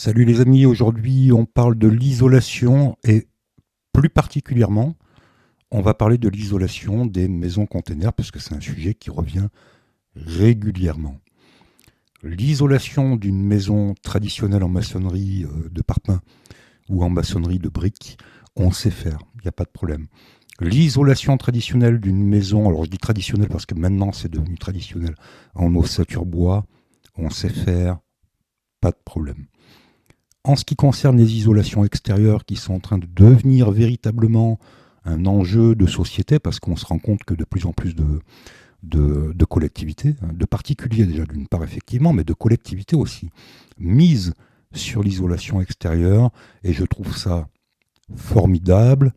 Salut les amis, aujourd'hui on parle de l'isolation et plus particulièrement on va parler de l'isolation des maisons containers parce que c'est un sujet qui revient régulièrement. L'isolation d'une maison traditionnelle en maçonnerie de parpaing ou en maçonnerie de briques, on sait faire, il n'y a pas de problème. L'isolation traditionnelle d'une maison, alors je dis traditionnelle parce que maintenant c'est devenu traditionnel, en ossature bois, on sait faire, pas de problème. En ce qui concerne les isolations extérieures qui sont en train de devenir véritablement un enjeu de société, parce qu'on se rend compte que de plus en plus de collectivités, de particuliers déjà d'une part effectivement, mais de collectivités aussi, misent sur l'isolation extérieure, et je trouve ça formidable.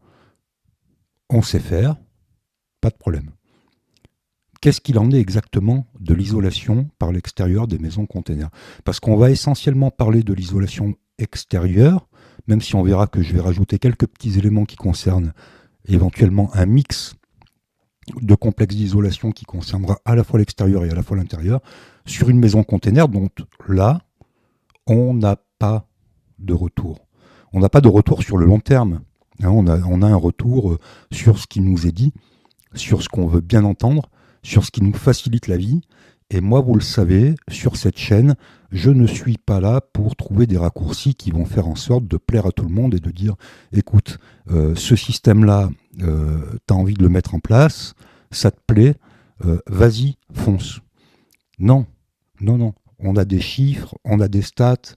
On sait faire, pas de problème. Qu'est-ce qu'il en est exactement de l'isolation par l'extérieur des maisons containers? Parce qu'on va essentiellement parler de l'isolation extérieure, même si on verra que je vais rajouter quelques petits éléments qui concernent éventuellement un mix de complexes d'isolation qui concernera à la fois l'extérieur et à la fois l'intérieur, sur une maison container dont là, on n'a pas de retour. On n'a pas de retour sur le long terme. On a un retour sur ce qui nous est dit, sur ce qu'on veut bien entendre, sur ce qui nous facilite la vie. Et moi, vous le savez, sur cette chaîne, je ne suis pas là pour trouver des raccourcis qui vont faire en sorte de plaire à tout le monde et de dire, écoute, ce système-là, tu as envie de le mettre en place, ça te plaît, vas-y, fonce. Non, non, non. On a des chiffres, on a des stats,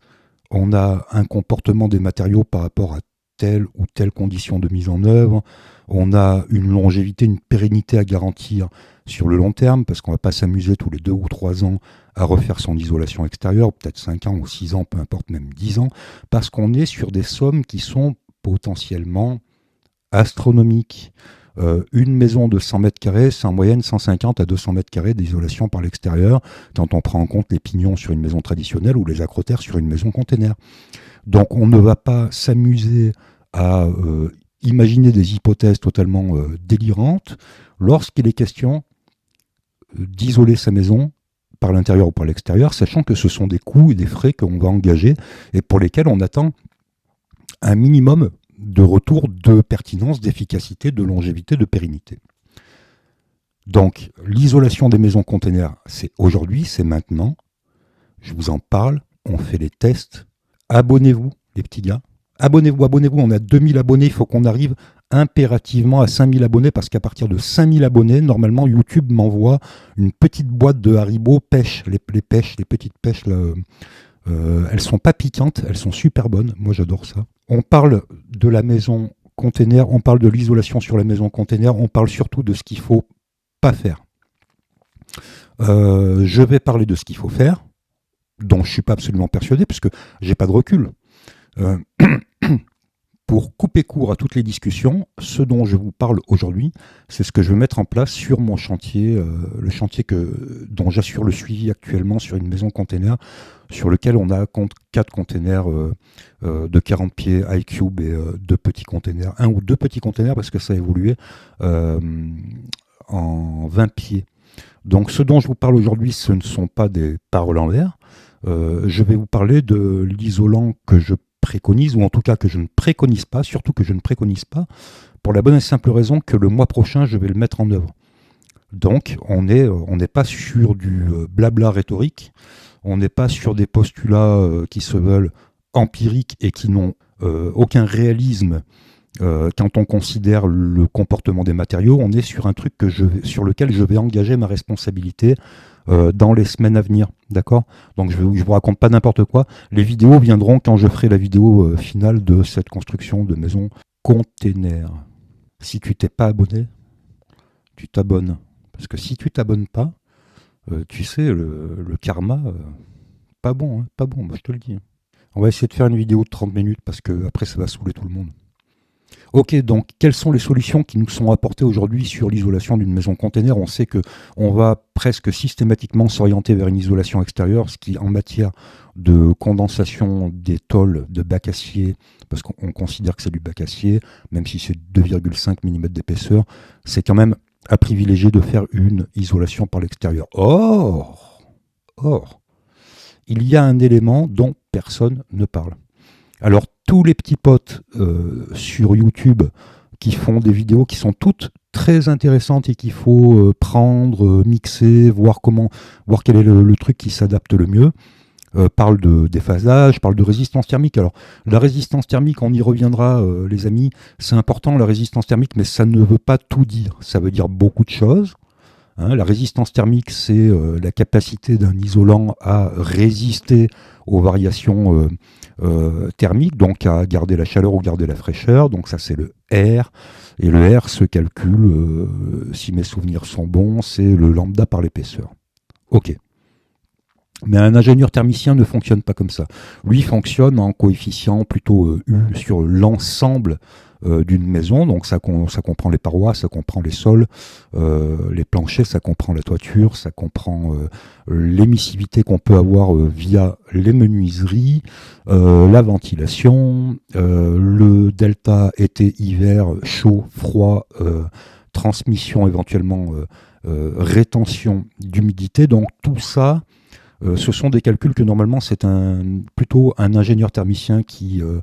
on a un comportement des matériaux par rapport à telle ou telle condition de mise en œuvre, on a une longévité, une pérennité à garantir sur le long terme, parce qu'on ne va pas s'amuser tous les 2 ou 3 ans à refaire son isolation extérieure, peut-être 5 ans ou 6 ans, peu importe, même 10 ans, parce qu'on est sur des sommes qui sont potentiellement astronomiques. Une maison de 100 mètres carrés, c'est en moyenne 150 à 200 mètres carrés d'isolation par l'extérieur, quand on prend en compte les pignons sur une maison traditionnelle ou les acrotères sur une maison container. Donc on ne va pas s'amuser à imaginer des hypothèses totalement délirantes lorsqu'il est question d'isoler sa maison par l'intérieur ou par l'extérieur, sachant que ce sont des coûts et des frais qu'on va engager et pour lesquels on attend un minimum de retour de pertinence, d'efficacité, de longévité, de pérennité. Donc l'isolation des maisons containers, c'est aujourd'hui, c'est maintenant. Je vous en parle, on fait les tests. Abonnez-vous, les petits gars. Abonnez-vous, abonnez-vous. On a 2000 abonnés. Il faut qu'on arrive impérativement à 5000 abonnés parce qu'à partir de 5000 abonnés, normalement, YouTube m'envoie une petite boîte de Haribo pêche. Les petites pêches, là, elles sont pas piquantes, elles sont super bonnes. Moi, j'adore ça. On parle de la maison container, on parle de l'isolation sur la maison container, on parle surtout de ce qu'il faut pas faire. Je vais parler de ce qu'il faut faire, dont je ne suis pas absolument persuadé, puisque je n'ai pas de recul. Pour couper court à toutes les discussions, ce dont je vous parle aujourd'hui, c'est ce que je vais mettre en place sur mon chantier, le chantier dont j'assure le suivi actuellement sur une maison container, sur lequel on a 4 containers de 40 pieds iCube et 2 petits containers, 1 ou 2 petits containers parce que ça a évolué, en 20 pieds. Donc ce dont je vous parle aujourd'hui, ce ne sont pas des paroles en l'air. Je vais vous parler de l'isolant que je préconise, ou en tout cas que je ne préconise pas, surtout que je ne préconise pas, pour la bonne et simple raison que le mois prochain, je vais le mettre en œuvre. Donc on n'est pas sur du blabla rhétorique, on n'est pas sur des postulats qui se veulent empiriques et qui n'ont aucun réalisme quand on considère le comportement des matériaux. On est sur un truc sur lequel je vais engager ma responsabilité dans les semaines à venir, d'accord? Donc je vous raconte pas n'importe quoi. Les vidéos viendront quand je ferai la vidéo finale de cette construction de maison container. Si tu t'es pas abonné, tu t'abonnes. Parce que si tu t'abonnes pas, tu sais, le karma, pas bon, hein, pas bon, moi je te le dis. On va essayer de faire une vidéo de 30 minutes parce que après ça va saouler tout le monde. Ok, donc quelles sont les solutions qui nous sont apportées aujourd'hui sur l'isolation d'une maison container? On sait qu'on va presque systématiquement s'orienter vers une isolation extérieure, ce qui en matière de condensation des tôles de bac acier, parce qu'on considère que c'est du bac acier, même si c'est 2,5 mm d'épaisseur, c'est quand même à privilégier de faire une isolation par l'extérieur. Or, il y a un élément dont personne ne parle. Alors tous les petits potes sur YouTube qui font des vidéos qui sont toutes très intéressantes et qu'il faut prendre, mixer, voir quel est le truc qui s'adapte le mieux, parle de déphasage, parle de résistance thermique. Alors, la résistance thermique, on y reviendra, les amis, c'est important la résistance thermique, mais ça ne veut pas tout dire. Ça veut dire beaucoup de choses. Hein. La résistance thermique, c'est la capacité d'un isolant à résister aux variations thermiques, donc à garder la chaleur ou garder la fraîcheur. Donc ça, c'est le R. Et le R se calcule, si mes souvenirs sont bons, c'est le lambda par l'épaisseur. Ok. Mais un ingénieur thermicien ne fonctionne pas comme ça. Lui fonctionne en coefficient plutôt U sur l'ensemble d'une maison. Donc ça comprend les parois, ça comprend les sols, les planchers, ça comprend la toiture, ça comprend l'émissivité qu'on peut avoir via les menuiseries, la ventilation, le delta été-hiver, chaud, froid, transmission éventuellement, rétention d'humidité. Donc tout ça, ce sont des calculs que normalement c'est plutôt un ingénieur thermicien qui le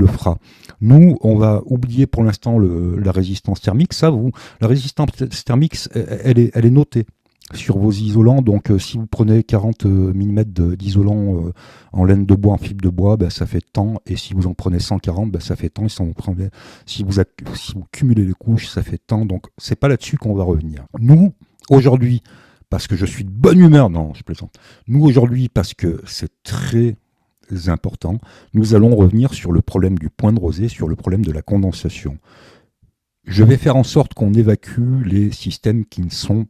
fera. Nous, on va oublier pour l'instant la résistance thermique. La résistance thermique, elle est notée sur vos isolants. Donc si vous prenez 40 mm d'isolant en laine de bois, en fibre de bois, ça fait tant. Et si vous en prenez 140, ça fait tant. Et si vous cumulez les couches, ça fait tant. Donc c'est pas là-dessus qu'on va revenir. Nous, aujourd'hui, parce que je suis de bonne humeur, non, je plaisante. Nous, aujourd'hui, parce que c'est très important, nous allons revenir sur le problème du point de rosée, sur le problème de la condensation. Je vais faire en sorte qu'on évacue les systèmes qui ne sont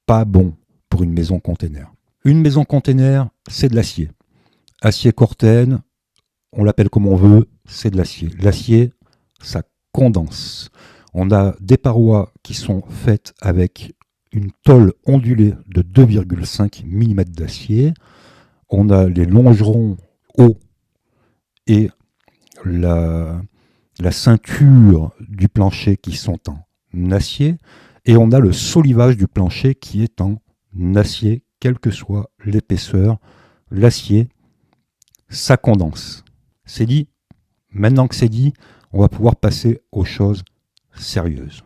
pas bons pour une maison container. Une maison container, c'est de l'acier. Acier Corten, on l'appelle comme on veut, c'est de l'acier. L'acier, ça condense. On a des parois qui sont faites avec une tôle ondulée de 2,5 mm d'acier. On a les longerons hauts et la ceinture du plancher qui sont en acier. Et on a le solivage du plancher qui est en acier, quelle que soit l'épaisseur. L'acier, ça condense. C'est dit. Maintenant que c'est dit, on va pouvoir passer aux choses sérieuses.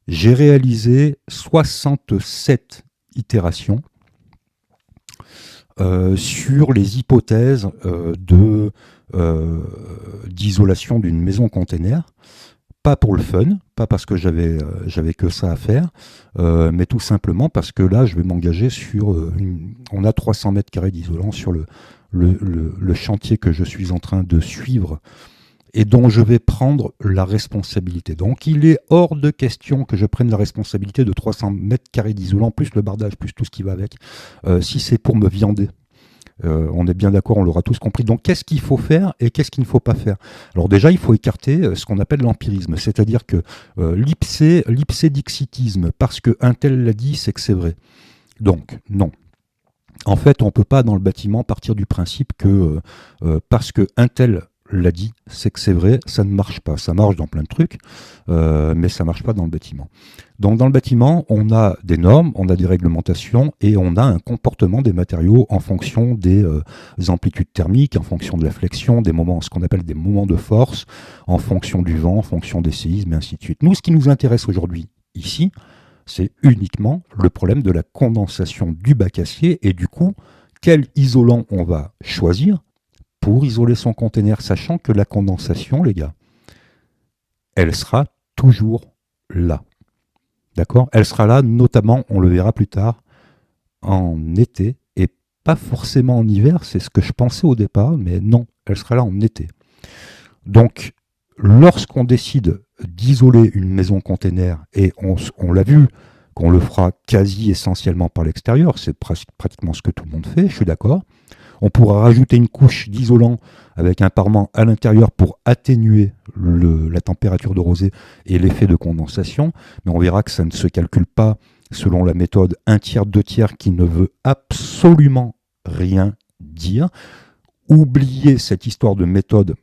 J'ai réalisé 67 itérations sur les hypothèses d'isolation d'une maison container. Pas pour le fun, pas parce que j'avais que ça à faire, mais tout simplement parce que là, je vais m'engager sur... on a 300 mètres carrés d'isolant sur le chantier que je suis en train de suivre et dont je vais prendre la responsabilité. Donc il est hors de question que je prenne la responsabilité de 300 mètres carrés d'isolant, plus le bardage, plus tout ce qui va avec, si c'est pour me viander. On est bien d'accord, on l'aura tous compris. Donc qu'est-ce qu'il faut faire et qu'est-ce qu'il ne faut pas faire? Alors déjà, il faut écarter ce qu'on appelle l'empirisme, c'est-à-dire que l'ipsédixitisme, parce qu'un tel l'a dit, c'est que c'est vrai. Donc non. En fait, on ne peut pas dans le bâtiment partir du principe que parce qu'un tel l'a dit, c'est que c'est vrai, ça ne marche pas. Ça marche dans plein de trucs, mais ça ne marche pas dans le bâtiment. Donc dans le bâtiment, on a des normes, on a des réglementations et on a un comportement des matériaux en fonction des amplitudes thermiques, en fonction de la flexion, des moments, ce qu'on appelle des moments de force, en fonction du vent, en fonction des séismes, et ainsi de suite. Nous, ce qui nous intéresse aujourd'hui, ici, c'est uniquement le problème de la condensation du bac acier et du coup, quel isolant on va choisir pour isoler son conteneur, sachant que la condensation, les gars, elle sera toujours là. D'accord? Elle sera là, notamment, on le verra plus tard, en été, et pas forcément en hiver, c'est ce que je pensais au départ, mais non, elle sera là en été. Donc, lorsqu'on décide d'isoler une maison container, et on l'a vu, qu'on le fera quasi essentiellement par l'extérieur, c'est pratiquement ce que tout le monde fait, je suis d'accord. On pourra rajouter une couche d'isolant avec un parement à l'intérieur pour atténuer la température de rosée et l'effet de condensation. Mais on verra que ça ne se calcule pas selon la méthode 1/3, 2/3 qui ne veut absolument rien dire. Oubliez cette histoire de méthode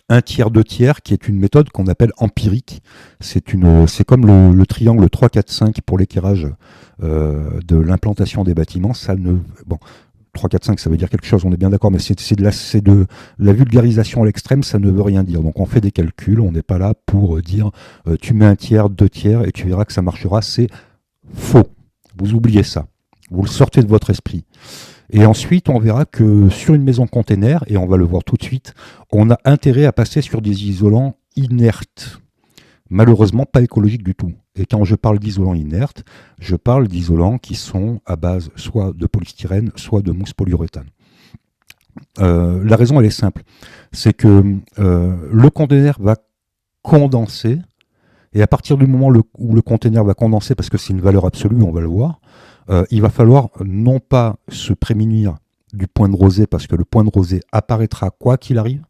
1/3, 2/3 qui est une méthode qu'on appelle empirique. C'est comme le triangle 3, 4, 5 pour l'éclairage de l'implantation des bâtiments. 3, 4, 5, ça veut dire quelque chose, on est bien d'accord, mais c'est de la vulgarisation à l'extrême, ça ne veut rien dire. Donc on fait des calculs, on n'est pas là pour dire tu mets 1 tiers, 2 tiers et tu verras que ça marchera. C'est faux. Vous oubliez ça. Vous le sortez de votre esprit. Et ensuite, on verra que sur une maison container, et on va le voir tout de suite, on a intérêt à passer sur des isolants inertes. Malheureusement, pas écologiques du tout. Et quand je parle d'isolants inertes, je parle d'isolants qui sont à base soit de polystyrène, soit de mousse polyuréthane. La raison, elle est simple. C'est que le conteneur va condenser, et à partir du moment où le conteneur va condenser, parce que c'est une valeur absolue, on va le voir, il va falloir non pas se prémunir du point de rosée, parce que le point de rosée apparaîtra quoi qu'il arrive,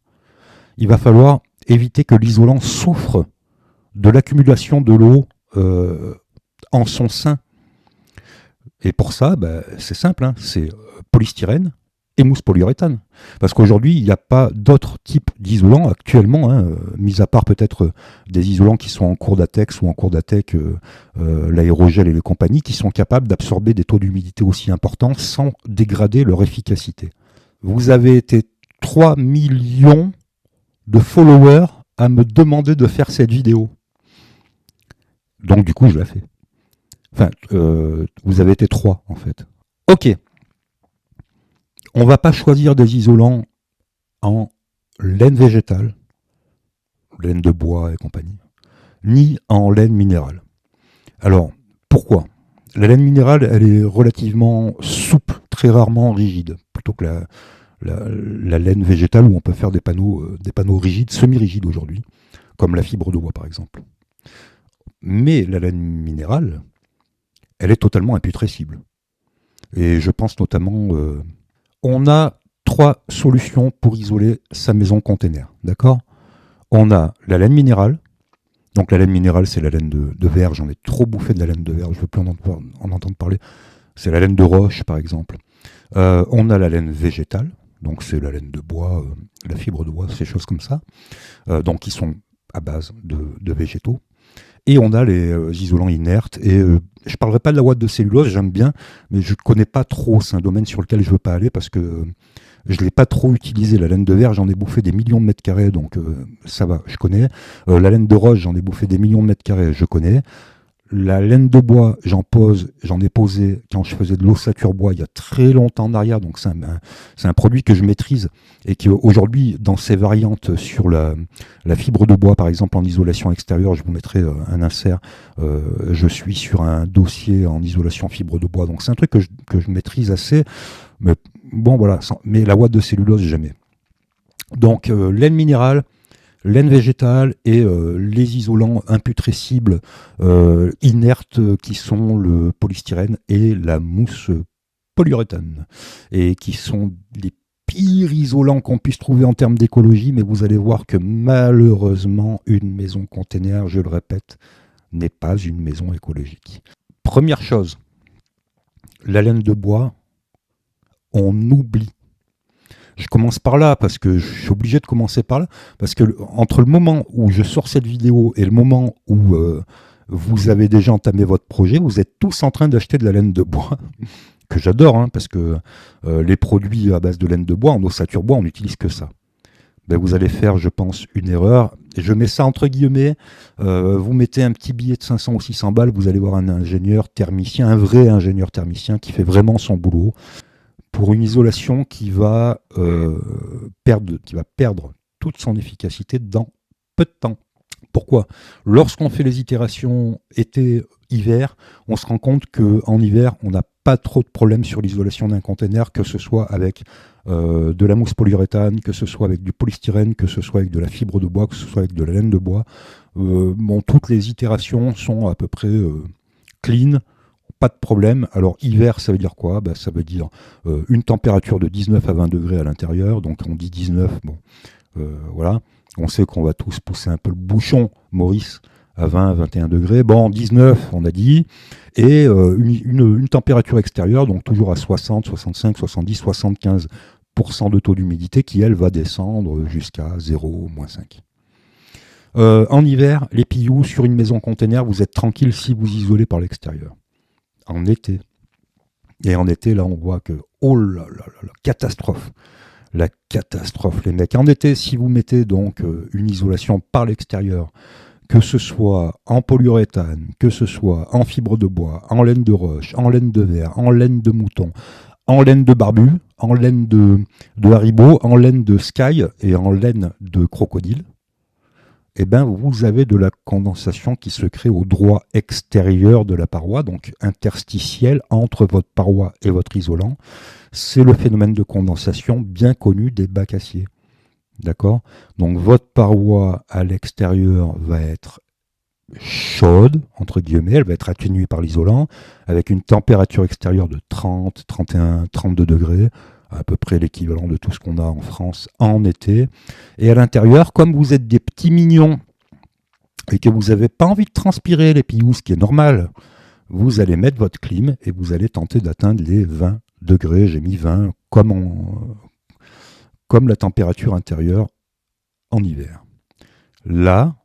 il va falloir éviter que l'isolant souffre de l'accumulation de l'eau en son sein. Et pour ça, c'est simple, hein, c'est polystyrène et mousse polyuréthane. Parce qu'aujourd'hui, il n'y a pas d'autres types d'isolants actuellement, hein, mis à part peut-être des isolants qui sont en cours d'ATEX ou en cours d'ATEC, l'aérogel et les compagnies, qui sont capables d'absorber des taux d'humidité aussi importants sans dégrader leur efficacité. Vous avez été 3 millions de followers à me demander de faire cette vidéo. Donc du coup, je la fais. Enfin, vous avez été 3 en fait. Ok. On ne va pas choisir des isolants en laine végétale, laine de bois et compagnie, ni en laine minérale. Alors, pourquoi ? La laine minérale, elle est relativement souple, très rarement rigide, plutôt que la laine végétale où on peut faire des panneaux rigides, semi-rigides aujourd'hui, comme la fibre de bois par exemple. Mais la laine minérale, elle est totalement imputrescible. Et je pense notamment... on a 3 solutions pour isoler sa maison container. D'accord ? On a la laine minérale. Donc la laine minérale, c'est la laine de verre. J'en ai trop bouffé de la laine de verre. Je ne veux plus en entendre parler. C'est la laine de roche, par exemple. On a la laine végétale. Donc c'est la laine de bois, la fibre de bois, ces choses comme ça. Donc qui sont à base de végétaux. Et on a les isolants inertes. Et je ne parlerai pas de la ouate de cellulose, j'aime bien, mais je ne connais pas trop. C'est un domaine sur lequel je ne veux pas aller parce que je ne l'ai pas trop utilisé. La laine de verre, j'en ai bouffé des millions de mètres carrés, donc ça va, je connais. La laine de roche, j'en ai bouffé des millions de mètres carrés, je connais. La laine de bois, j'en ai posé quand je faisais de l'ossature bois il y a très longtemps en arrière, donc c'est un produit que je maîtrise et qui aujourd'hui, dans ses variantes sur la fibre de bois, par exemple en isolation extérieure, je vous mettrai un insert, je suis sur un dossier en isolation fibre de bois, donc c'est un truc que je maîtrise assez, mais bon voilà, mais la ouate de cellulose, jamais. Donc laine minérale, laine végétale et les isolants imputrescibles inertes qui sont le polystyrène et la mousse polyuréthane et qui sont les pires isolants qu'on puisse trouver en termes d'écologie, mais vous allez voir que malheureusement une maison container, je le répète, n'est pas une maison écologique. Première chose, la laine de bois, on oublie. Je commence par là parce que je suis obligé de commencer par là parce que entre le moment où je sors cette vidéo et le moment où vous avez déjà entamé votre projet, vous êtes tous en train d'acheter de la laine de bois que j'adore hein, parce que les produits à base de laine de bois, en ossature bois, on n'utilise que ça. Ben, vous allez faire, je pense, une erreur. Et je mets ça entre guillemets. Vous mettez un petit billet de 500 ou 600 balles, vous allez voir un ingénieur thermicien, un vrai ingénieur thermicien qui fait vraiment son boulot. Pour une isolation qui va perdre toute son efficacité dans peu de temps. Pourquoi ? Lorsqu'on fait les itérations été-hiver, on se rend compte qu'en hiver, on n'a pas trop de problèmes sur l'isolation d'un container, que ce soit avec de la mousse polyuréthane, que ce soit avec du polystyrène, que ce soit avec de la fibre de bois, que ce soit avec de la laine de bois. Toutes les itérations sont à peu près clean. Pas de problème. Alors hiver, ça veut dire quoi ? Ça veut dire une température de 19 à 20 degrés à l'intérieur. Donc on dit 19, bon, voilà. On sait qu'on va tous pousser un peu le bouchon, Maurice, à 20 à 21 degrés. Bon, 19, on a dit. Et une température extérieure, donc toujours à 60, 65, 70, 75% de taux d'humidité qui, elle, va descendre jusqu'à 0, moins 5. En hiver, les pillous sur une maison container, vous êtes tranquille si vous isolez par l'extérieur. En été. Et en été, là, on voit que Oh là là là, la catastrophe. La catastrophe, les mecs. En été, si vous mettez donc une isolation par l'extérieur, que ce soit en polyuréthane, que ce soit en fibre de bois, en laine de roche, en laine de verre, en laine de mouton, en laine de barbu, en laine de haribo, en laine de sky et en laine de crocodile, eh ben, vous avez de la condensation qui se crée au droit extérieur de la paroi, donc interstitiel entre votre paroi et votre isolant. C'est le phénomène de condensation bien connu des bacs aciers. D'accord? Donc votre paroi à l'extérieur va être chaude, entre guillemets, elle va être atténuée par l'isolant, avec une température extérieure de 30, 31, 32 degrés, à peu près l'équivalent de tout ce qu'on a en France en été. Et à l'intérieur, comme vous êtes des petits mignons et que vous n'avez pas envie de transpirer les pious, ce qui est normal, vous allez mettre votre clim et vous allez tenter d'atteindre les 20 degrés. J'ai mis 20 comme la température intérieure en hiver. Là,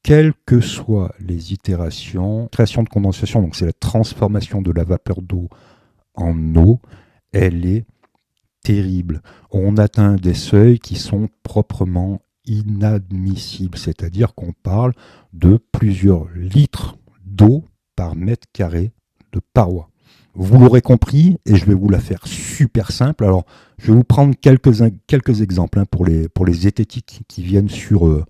quelles que soient les itérations, création de condensation, donc c'est la transformation de la vapeur d'eau en eau, elle est terrible. On atteint des seuils qui sont proprement inadmissibles, c'est-à-dire qu'on parle de plusieurs litres d'eau par mètre carré de paroi. Vous l'aurez compris, et je vais vous la faire super simple. Alors, je vais vous prendre quelques exemples pour les zététiques qui viennent sur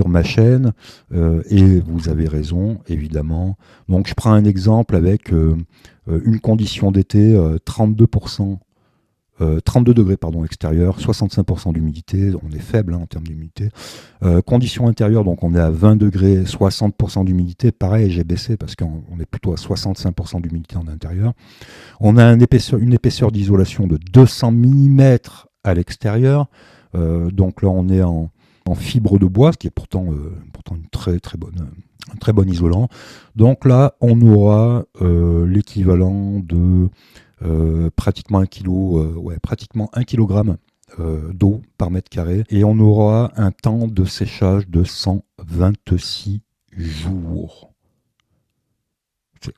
ma chaîne, et vous avez raison, évidemment. Donc, je prends un exemple avec une condition d'été, 32 degrés extérieur, 65% d'humidité, on est faible en termes d'humidité. Condition intérieure, donc on est à 20 degrés, 60% d'humidité, pareil, j'ai baissé parce qu'on est plutôt à 65% d'humidité en intérieur. On a une épaisseur d'isolation de 200 mm à l'extérieur, donc là on est en fibre de bois, ce qui est pourtant une un très bon isolant. Donc là on aura l'équivalent de pratiquement 1 kg d'eau par mètre carré, et on aura un temps de séchage de 126 jours.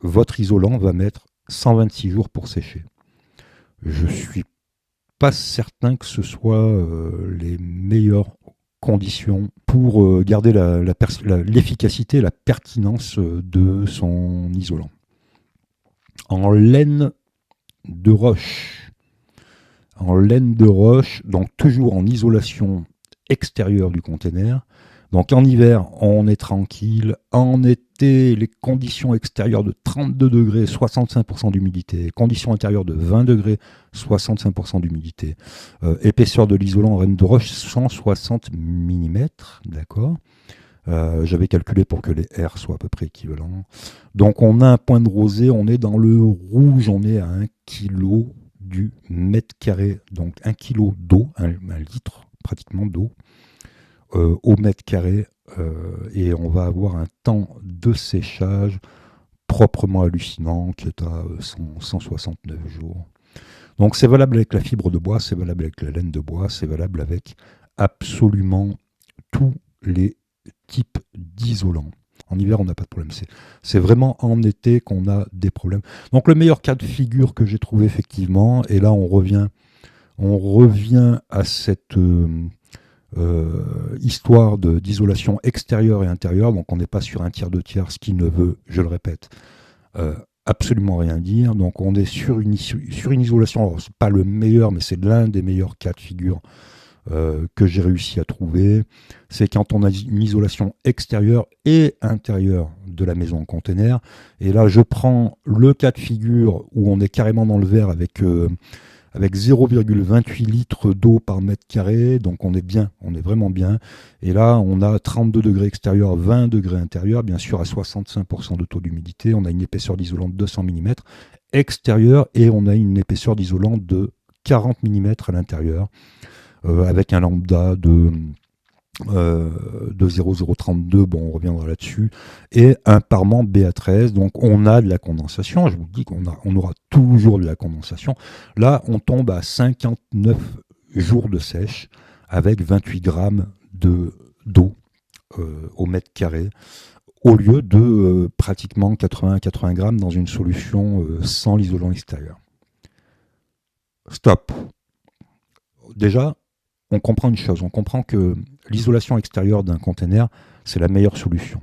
Votre isolant va mettre 126 jours pour sécher. Je suis pas certain que ce soit les meilleures conditions pour garder l'efficacité et la pertinence de son isolant. En laine de roche. Donc toujours en isolation extérieure du container. Donc en hiver, on est tranquille. En été, les conditions extérieures de 32 degrés, 65% d'humidité. Conditions intérieures de 20 degrés, 65% d'humidité. Épaisseur de l'isolant en laine de roche, 160 mm. D'accord. J'avais calculé pour que les R soient à peu près équivalents. Donc on a un point de rosée, on est dans le rouge, on est à 1 kg du mètre carré, donc 1 kg d'eau, 1 litre pratiquement d'eau au mètre carré, et on va avoir un temps de séchage proprement hallucinant qui est à 169 jours. Donc c'est valable avec la fibre de bois, c'est valable avec la laine de bois, c'est valable avec absolument tous les types d'isolants. En hiver, on n'a pas de problème. C'est vraiment en été qu'on a des problèmes. Donc le meilleur cas de figure que j'ai trouvé effectivement, et là on revient à cette histoire d'isolation extérieure et intérieure. Donc on n'est pas sur un tiers, deux tiers, ce qui ne veut, je le répète, absolument rien dire. Donc on est sur une isolation, c'est pas le meilleur, mais c'est l'un des meilleurs cas de figure que j'ai réussi à trouver. C'est quand on a une isolation extérieure et intérieure de la maison en container. Et là, je prends le cas de figure où on est carrément dans le vert avec 0,28 litres d'eau par mètre carré. Donc on est bien, on est vraiment bien. Et là, on a 32 degrés extérieur, 20 degrés intérieur, bien sûr à 65% de taux d'humidité. On a une épaisseur d'isolant de 200 mm extérieur et on a une épaisseur d'isolant de 40 mm à l'intérieur. Avec un lambda de 0,032, bon on reviendra là-dessus, et un parement BA13, donc on a de la condensation, je vous dis qu'on aura toujours de la condensation. Là on tombe à 59 jours de sèche avec 28 grammes d'eau au mètre carré, au lieu de pratiquement 80 grammes dans une solution sans l'isolant extérieur. stop. Déjà, on comprend une chose, on comprend que l'isolation extérieure d'un container, c'est la meilleure solution.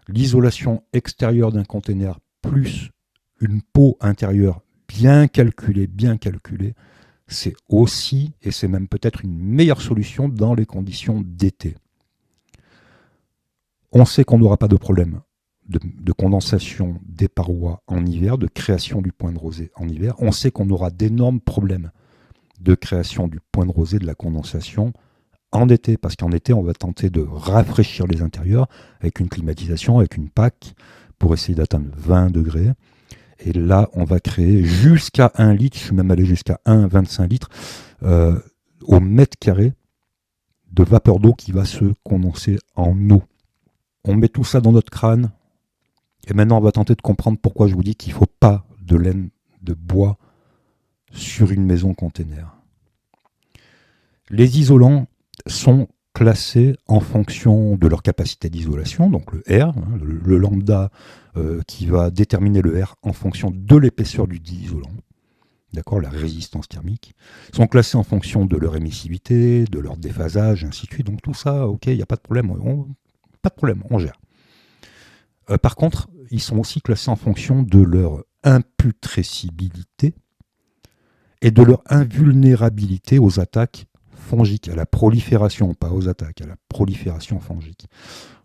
L'isolation extérieure d'un container plus une peau intérieure bien calculée, c'est aussi, et c'est même peut-être une meilleure solution dans les conditions d'été. On sait qu'on n'aura pas de problème de condensation des parois en hiver, de création du point de rosée en hiver. On sait qu'on aura d'énormes problèmes de création du point de rosée, de la condensation en été, parce qu'en été, on va tenter de rafraîchir les intérieurs avec une climatisation, avec une PAC, pour essayer d'atteindre 20 degrés. Et là, on va créer jusqu'à 1 litre, je suis même allé jusqu'à 1,25 litres au mètre carré de vapeur d'eau qui va se condenser en eau. On met tout ça dans notre crâne, et maintenant on va tenter de comprendre pourquoi je vous dis qu'il ne faut pas de laine de bois sur une maison container. Les isolants sont classés en fonction de leur capacité d'isolation, donc le R, le lambda qui va déterminer le R en fonction de l'épaisseur du dit isolant, d'accord, la résistance thermique, sont classés en fonction de leur émissivité, de leur déphasage, ainsi de suite. Donc tout ça, ok, il n'y a pas de problème, on gère. Par contre, ils sont aussi classés en fonction de leur imputrescibilité et de leur invulnérabilité aux attaques fongiques, à la prolifération, pas aux attaques, à la prolifération fongique.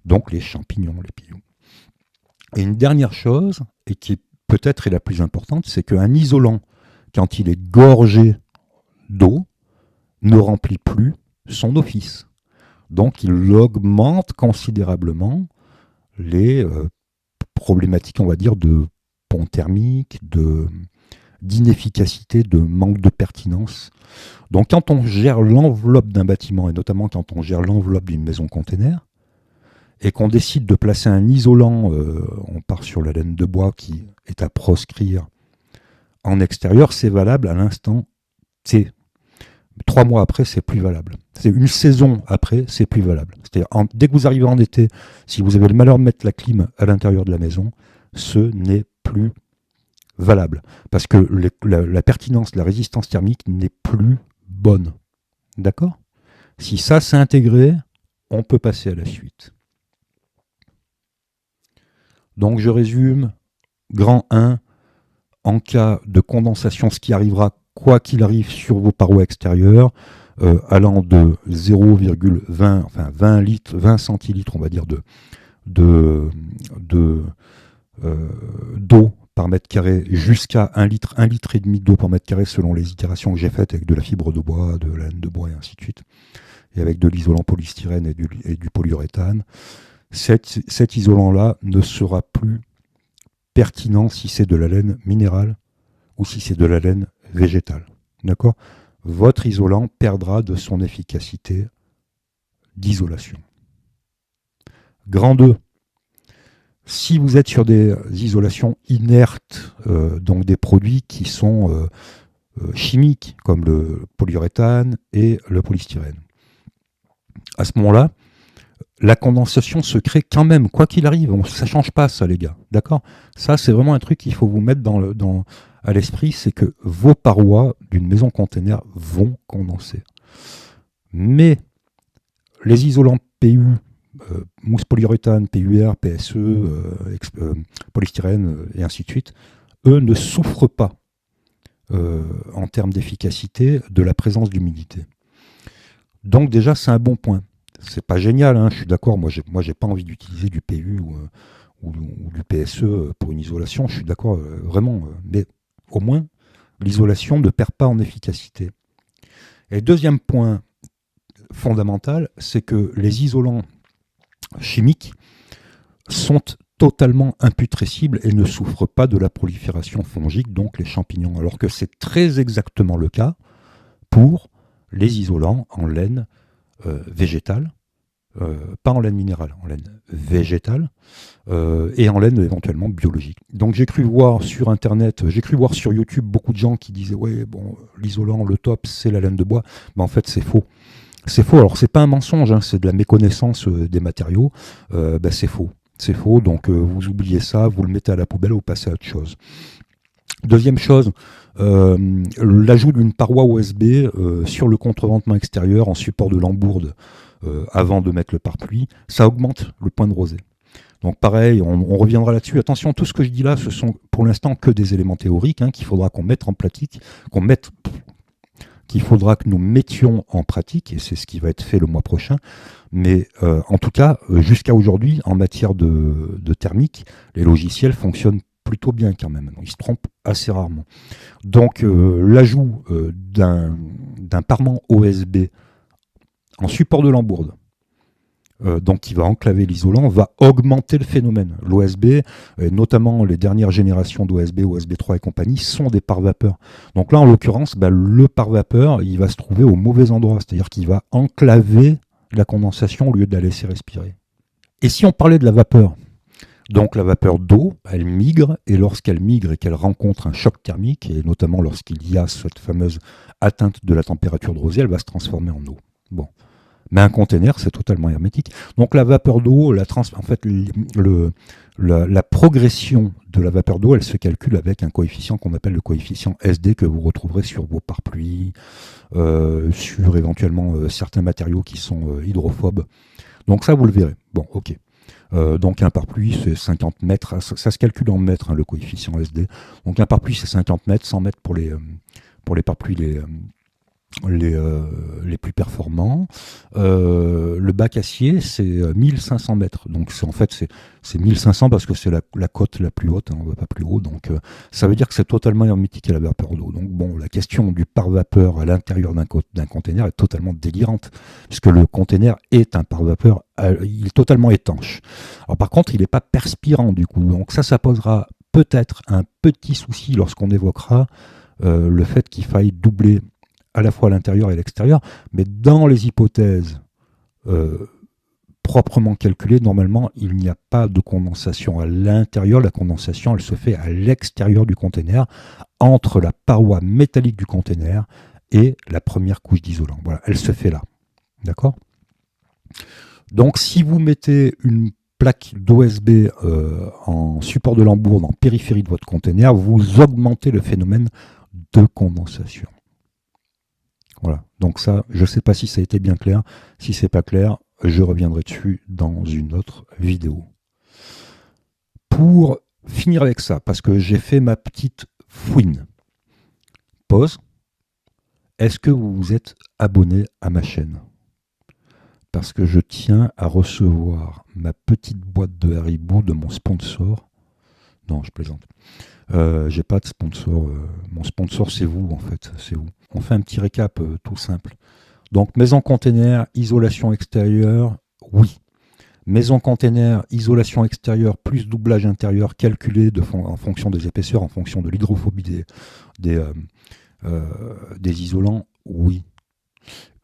Donc les champignons, les pignons. Et une dernière chose, et qui peut-être est la plus importante, c'est qu'un isolant, quand il est gorgé d'eau, ne remplit plus son office. Donc il augmente considérablement les problématiques, on va dire, de pont thermique, d'inefficacité, de manque de pertinence. Donc quand on gère l'enveloppe d'un bâtiment, et notamment quand on gère l'enveloppe d'une maison container, et qu'on décide de placer un isolant, on part sur la laine de bois qui est à proscrire en extérieur, c'est valable à l'instant T. 3 mois après, c'est plus valable. C'est une saison après, c'est plus valable. C'est-à-dire, dès que vous arrivez en été, si vous avez le malheur de mettre la clim à l'intérieur de la maison, ce n'est plus valable. Parce que la pertinence, la résistance thermique n'est plus bonne. D'accord ? Si ça s'est intégré, on peut passer à la suite. Donc je résume. Grand 1, en cas de condensation, ce qui arrivera quoi qu'il arrive sur vos parois extérieures, allant de 0,20, enfin 20 litres, 20 centilitres, on va dire, d'eau par mètre carré jusqu'à 1 litre et demi d'eau par mètre carré selon les itérations que j'ai faites avec de la fibre de bois, de la laine de bois et ainsi de suite, et avec de l'isolant polystyrène et du polyuréthane. Cet isolant-là ne sera plus pertinent si c'est de la laine minérale ou si c'est de la laine végétale. D'accord ? Votre isolant perdra de son efficacité d'isolation. Grand 2. Si vous êtes sur des isolations inertes, donc des produits qui sont chimiques, comme le polyuréthane et le polystyrène, à ce moment-là, la condensation se crée quand même, quoi qu'il arrive. Ça ne change pas, ça, les gars. D'accord ? Ça, c'est vraiment un truc qu'il faut vous mettre à l'esprit, c'est que vos parois d'une maison container vont condenser. Mais les isolants PU, mousse polyuréthane, PUR, PSE, polystyrène, et ainsi de suite, eux ne souffrent pas en termes d'efficacité de la présence d'humidité. Donc déjà, c'est un bon point. C'est pas génial, hein, je suis d'accord, moi j'ai pas envie d'utiliser du PU ou du PSE pour une isolation, je suis d'accord vraiment, mais au moins l'isolation ne perd pas en efficacité. Et deuxième point fondamental, c'est que les isolants chimiques sont totalement imputrescibles et ne souffrent pas de la prolifération fongique, donc les champignons, alors que c'est très exactement le cas pour les isolants en laine végétale, pas en laine minérale, en laine végétale, et en laine éventuellement biologique. Donc j'ai cru voir sur Internet, j'ai cru voir sur YouTube beaucoup de gens qui disaient ouais, bon, l'isolant, le top, c'est la laine de bois. Mais en fait, c'est faux. C'est faux. Alors c'est pas un mensonge, hein, c'est de la méconnaissance des matériaux. C'est faux. C'est faux. Donc vous oubliez ça, vous le mettez à la poubelle, vous passez à autre chose. Deuxième chose, l'ajout d'une paroi USB sur le contreventement extérieur en support de lambourde avant de mettre le pare-pluie, ça augmente le point de rosée. Donc pareil, on reviendra là-dessus. Attention, tout ce que je dis là, ce sont pour l'instant que des éléments théoriques qu'il faudra qu'on mette en pratique, qu'il faudra que nous mettions en pratique, et c'est ce qui va être fait le mois prochain. Mais en tout cas, jusqu'à aujourd'hui, en matière de thermique, les logiciels fonctionnent plutôt bien quand même. Ils se trompent assez rarement. Donc l'ajout d'un parement OSB en support de lambourde, donc qui va enclaver l'isolant, va augmenter le phénomène. L'OSB, notamment les dernières générations d'OSB, OSB 3 et compagnie, sont des pare-vapeurs. Donc là, en l'occurrence, le pare-vapeur, il va se trouver au mauvais endroit, c'est-à-dire qu'il va enclaver la condensation au lieu de la laisser respirer. Et si on parlait de la vapeur, donc la vapeur d'eau, elle migre, et lorsqu'elle migre et qu'elle rencontre un choc thermique, et notamment lorsqu'il y a cette fameuse atteinte de la température de rosée, elle va se transformer en eau. Bon. Mais un container, c'est totalement hermétique. Donc la vapeur d'eau, la progression de la vapeur d'eau, elle se calcule avec un coefficient qu'on appelle le coefficient SD, que vous retrouverez sur vos pare-pluies, sur éventuellement certains matériaux qui sont hydrophobes. Donc ça, vous le verrez. Bon, ok. Donc un pare-pluie, c'est 50 mètres. Ça se calcule en mètres, le coefficient SD. Donc un pare-pluie, c'est 50 mètres, 100 mètres pour les pare-pluies les plus performants. Le bac acier, c'est 1500 mètres. Donc c'est 1500 parce que c'est la cote la plus haute, on ne va pas plus haut. Donc ça veut dire que c'est totalement hermétique à la vapeur d'eau. Donc bon, la question du pare-vapeur à l'intérieur d'un container est totalement délirante, puisque le container est un pare-vapeur, il est totalement étanche. Alors par contre, il n'est pas perspirant du coup. Donc ça posera peut-être un petit souci lorsqu'on évoquera le fait qu'il faille doubler à la fois à l'intérieur et à l'extérieur, mais dans les hypothèses proprement calculées, normalement, il n'y a pas de condensation à l'intérieur. La condensation, elle se fait à l'extérieur du container, entre la paroi métallique du container et la première couche d'isolant. Voilà, elle se fait là. D'accord ? Donc, si vous mettez une plaque d'OSB en support de lambourde en périphérie de votre container, vous augmentez le phénomène de condensation. Voilà, donc ça, je ne sais pas si ça a été bien clair. Si c'est pas clair, je reviendrai dessus dans une autre vidéo. Pour finir avec ça, parce que j'ai fait ma petite fouine, pause. Est-ce que vous vous êtes abonné à ma chaîne? Parce que je tiens à recevoir ma petite boîte de Haribo de mon sponsor. Non, je plaisante. J'ai pas de sponsor. Mon sponsor, c'est vous, en fait. C'est vous. On fait un petit récap tout simple. Donc, maison container, isolation extérieure, oui. Maison container, isolation extérieure plus doublage intérieur calculé en fonction des épaisseurs, en fonction de l'hydrophobie des isolants, oui.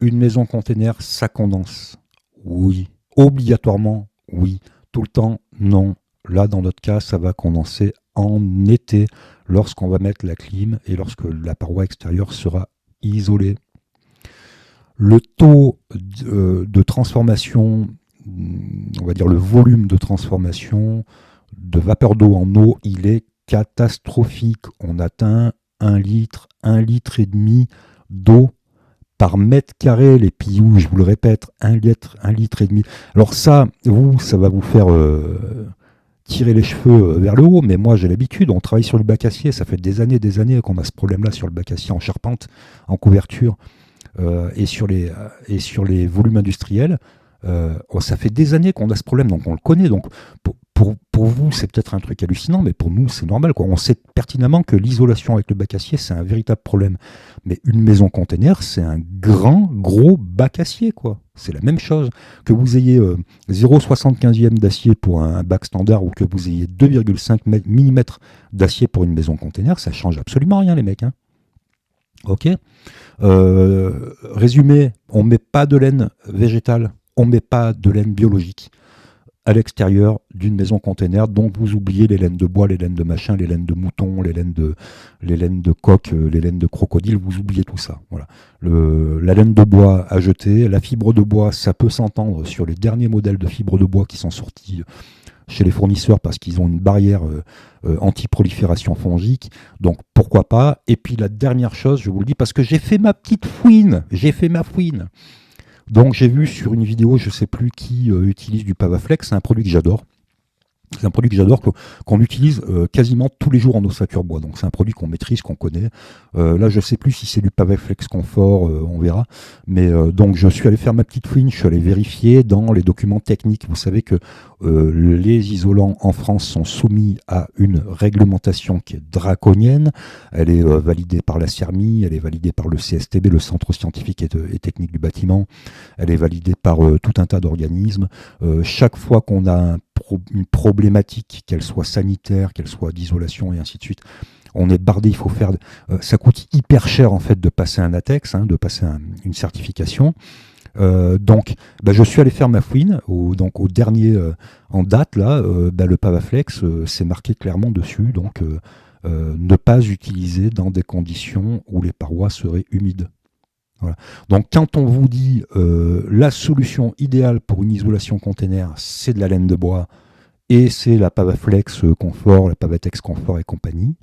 Une maison container, ça condense, oui. Obligatoirement, oui. Tout le temps, non. Là, dans notre cas, ça va condenser en été, lorsqu'on va mettre la clim et lorsque la paroi extérieure sera isolée. Le taux de transformation, on va dire le volume de transformation de vapeur d'eau en eau, il est catastrophique. On atteint 1 litre et demi d'eau par mètre carré, les PIOU, je vous le répète, 1 litre et demi. Alors ça va vous faire tirer les cheveux vers le haut, mais moi j'ai l'habitude, on travaille sur le bac acier, ça fait des années qu'on a ce problème-là sur le bac acier en charpente, en couverture et sur les volumes industriels. Ça fait des années qu'on a ce problème, donc on le connaît. Donc pour vous, c'est peut-être un truc hallucinant, mais pour nous, c'est normal, quoi. On sait pertinemment que l'isolation avec le bac acier, c'est un véritable problème. Mais une maison container, c'est un gros bac acier, quoi. C'est la même chose. Que vous ayez 0,75e d'acier pour un bac standard ou que vous ayez 2,5 mm d'acier pour une maison container, ça change absolument rien, les mecs. Ok. Résumé, on ne met pas de laine végétale, on ne met pas de laine biologique à l'extérieur d'une maison container, donc vous oubliez les laines de bois, les laines de machin, les laines de mouton, les laines de coq, les laines de crocodile, vous oubliez tout ça. Voilà. La laine de bois à jeter, la fibre de bois, ça peut s'entendre sur les derniers modèles de fibre de bois qui sont sortis chez les fournisseurs parce qu'ils ont une barrière anti-prolifération fongique. Donc pourquoi pas. Et puis la dernière chose, je vous le dis, parce que j'ai fait ma petite fouine. Donc j'ai vu sur une vidéo, je ne sais plus qui utilise du Pavaflex, c'est un produit que j'adore. C'est un produit que j'adore, qu'on utilise quasiment tous les jours en ossature bois. Donc c'est un produit qu'on maîtrise, qu'on connaît. Là, je ne sais plus si c'est du Pavaflex Confort, on verra. Mais donc je suis allé faire ma petite fouine, je suis allé vérifier dans les documents techniques. Vous savez que les isolants en France sont soumis à une réglementation qui est draconienne. Elle est validée par la CERMI, elle est validée par le CSTB, le Centre scientifique et technique du bâtiment. Elle est validée par tout un tas d'organismes. Chaque fois qu'on a une problématique, qu'elle soit sanitaire, qu'elle soit d'isolation et ainsi de suite, on est bardé, il faut faire... ça coûte hyper cher en fait de passer un ATEX, de passer une certification. Donc je suis allé faire ma fouine, au dernier en date, là, le Pavaflex, c'est marqué clairement dessus, donc ne pas utiliser dans des conditions où les parois seraient humides. Voilà. Donc quand on vous dit la solution idéale pour une isolation container, c'est de la laine de bois et c'est la Pavaflex Confort, la Pavatex Confort et compagnie,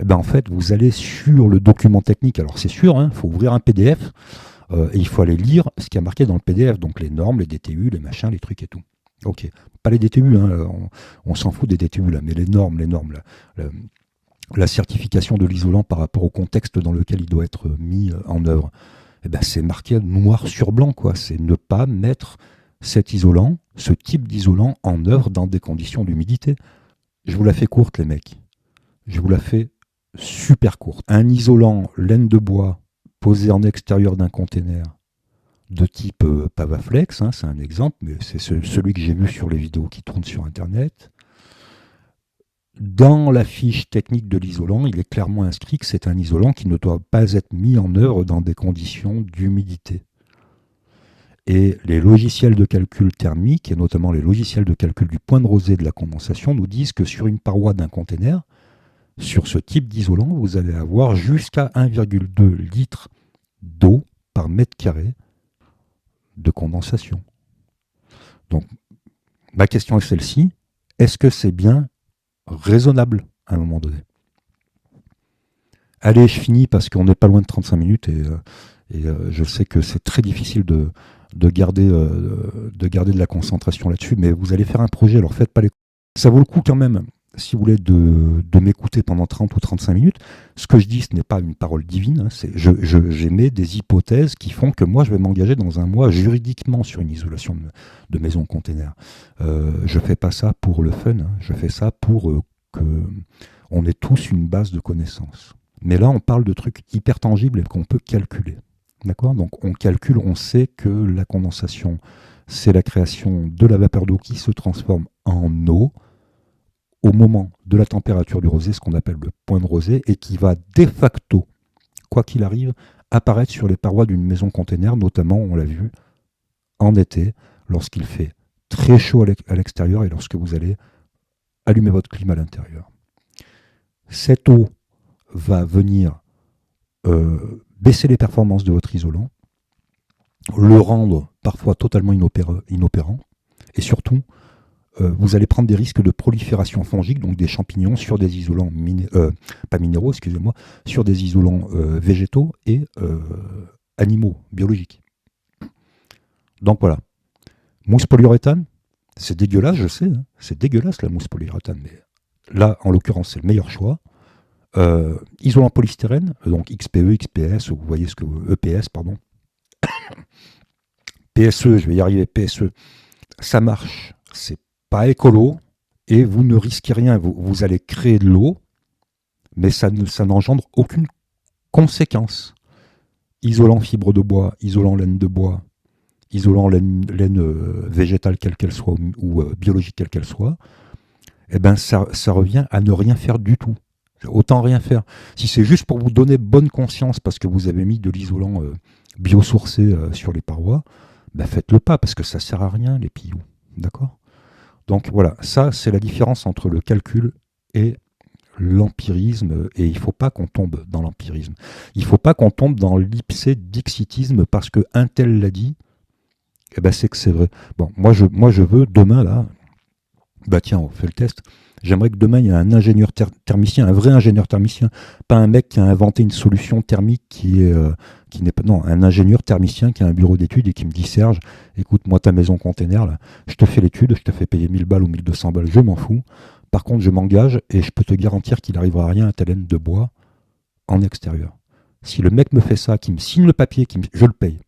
en fait vous allez sur le document technique. Alors c'est sûr, il faut ouvrir un PDF et il faut aller lire ce qui est marqué dans le PDF, donc les normes, les DTU, les machins, les trucs et tout. Ok, pas les DTU, on s'en fout des DTU là, mais les normes là, la certification de l'isolant par rapport au contexte dans lequel il doit être mis en œuvre, c'est marqué noir sur blanc, quoi. C'est ne pas mettre cet isolant, ce type d'isolant en œuvre dans des conditions d'humidité. Je vous la fais courte, les mecs. Je vous la fais super courte. Un isolant laine de bois posé en extérieur d'un container de type Pavaflex, c'est un exemple, mais c'est celui que j'ai vu sur les vidéos qui tournent sur Internet. Dans la fiche technique de l'isolant, il est clairement inscrit que c'est un isolant qui ne doit pas être mis en œuvre dans des conditions d'humidité. Et les logiciels de calcul thermique, et notamment les logiciels de calcul du point de rosée de la condensation, nous disent que sur une paroi d'un container, sur ce type d'isolant, vous allez avoir jusqu'à 1,2 litres d'eau par mètre carré de condensation. Donc, ma question est celle-ci, est-ce que c'est bien raisonnable à un moment donné? Allez, je finis parce qu'on n'est pas loin de 35 minutes et je sais que c'est très difficile de garder de la concentration là-dessus, mais vous allez faire un projet, alors faites pas les... Ça vaut le coup quand même, si vous voulez, de m'écouter pendant 30 ou 35 minutes. Ce que je dis, ce n'est pas une parole divine, j'émets des hypothèses qui font que moi, je vais m'engager dans un mois juridiquement sur une isolation de maison container. Je fais pas ça pour le fun, je fais ça pour qu'on ait tous une base de connaissances. Mais là, on parle de trucs hyper tangibles et qu'on peut calculer. D'accord ? Donc, on calcule, on sait que la condensation, c'est la création de la vapeur d'eau qui se transforme en eau au moment de la température du rosée, ce qu'on appelle le point de rosée, et qui va de facto, quoi qu'il arrive, apparaître sur les parois d'une maison container, notamment, on l'a vu, en été, lorsqu'il fait très chaud à l'extérieur et lorsque vous allez allumer votre clim à l'intérieur. Cette eau va venir baisser les performances de votre isolant, le rendre parfois totalement inopérant, et surtout, vous allez prendre des risques de prolifération fongique, donc des champignons sur des isolants pas minéraux, excusez-moi, sur des isolants végétaux et animaux, biologiques. Donc voilà. Mousse polyuréthane, c'est dégueulasse, je sais, c'est dégueulasse la mousse polyuréthane, mais là, en l'occurrence, c'est le meilleur choix. Isolant polystyrène, donc XPE, XPS, vous voyez ce que EPS, pardon. PSE, je vais y arriver, PSE, ça marche, c'est pas écolo, et vous ne risquez rien, vous allez créer de l'eau, mais ça n'engendre aucune conséquence. Isolant fibre de bois, isolant laine de bois, isolant laine végétale quelle qu'elle soit, ou biologique quelle qu'elle soit, ça revient à ne rien faire du tout. Autant rien faire. Si c'est juste pour vous donner bonne conscience parce que vous avez mis de l'isolant biosourcé sur les parois, faites-le pas parce que ça sert à rien les pilloux. D'accord ? Donc voilà, ça c'est la différence entre le calcul et l'empirisme, et il ne faut pas qu'on tombe dans l'empirisme. Il ne faut pas qu'on tombe dans l'ipsédixitisme parce que un tel l'a dit, c'est que c'est vrai. Bon, moi je veux demain là, Bah tiens, on fait le test. J'aimerais que demain, il y ait un ingénieur thermicien, un vrai ingénieur thermicien, pas un mec qui a inventé une solution thermique qui n'est pas... Non, un ingénieur thermicien qui a un bureau d'études et qui me dit, Serge, écoute, moi, ta maison container, là, je te fais l'étude, je te fais payer 1000 balles ou 1200 balles, je m'en fous. Par contre, je m'engage et je peux te garantir qu'il n'arrivera à rien à ta laine de bois en extérieur. Si le mec me fait ça, qui me signe le papier, je le paye,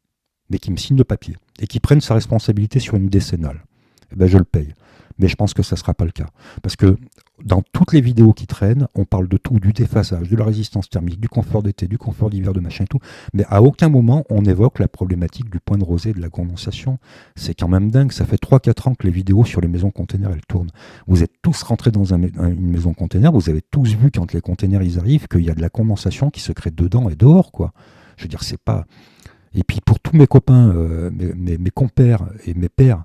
mais qui me signe le papier et qui prenne sa responsabilité sur une décennale, eh ben je le paye. Mais je pense que ça ne sera pas le cas. Parce que dans toutes les vidéos qui traînent, on parle de tout, du déphasage, de la résistance thermique, du confort d'été, du confort d'hiver, de machin et tout. Mais à aucun moment, on évoque la problématique du point de rosée, de la condensation. C'est quand même dingue. Ça fait 3-4 ans que les vidéos sur les maisons containers, elles tournent. Vous êtes tous rentrés dans une maison container, vous avez tous vu quand les containers ils arrivent qu'il y a de la condensation qui se crée dedans et dehors, quoi. Je veux dire, c'est pas... Et puis pour tous mes copains, mes compères et mes pères,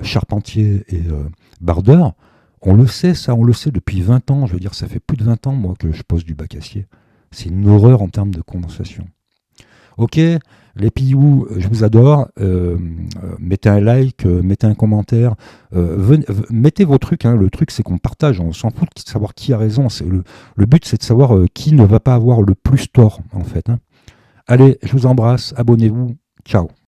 charpentiers et bardeurs, on le sait ça, on le sait depuis 20 ans. Je veux dire, ça fait plus de 20 ans, moi, que je pose du bac acier. C'est une horreur en termes de condensation. Ok, les Piyou, je vous adore. Mettez un like, mettez un commentaire. Mettez vos trucs. Hein. Le truc, c'est qu'on partage. On s'en fout de savoir qui a raison. Le but, c'est de savoir qui ne va pas avoir le plus tort, en fait. Hein. Allez, je vous embrasse. Abonnez-vous. Ciao.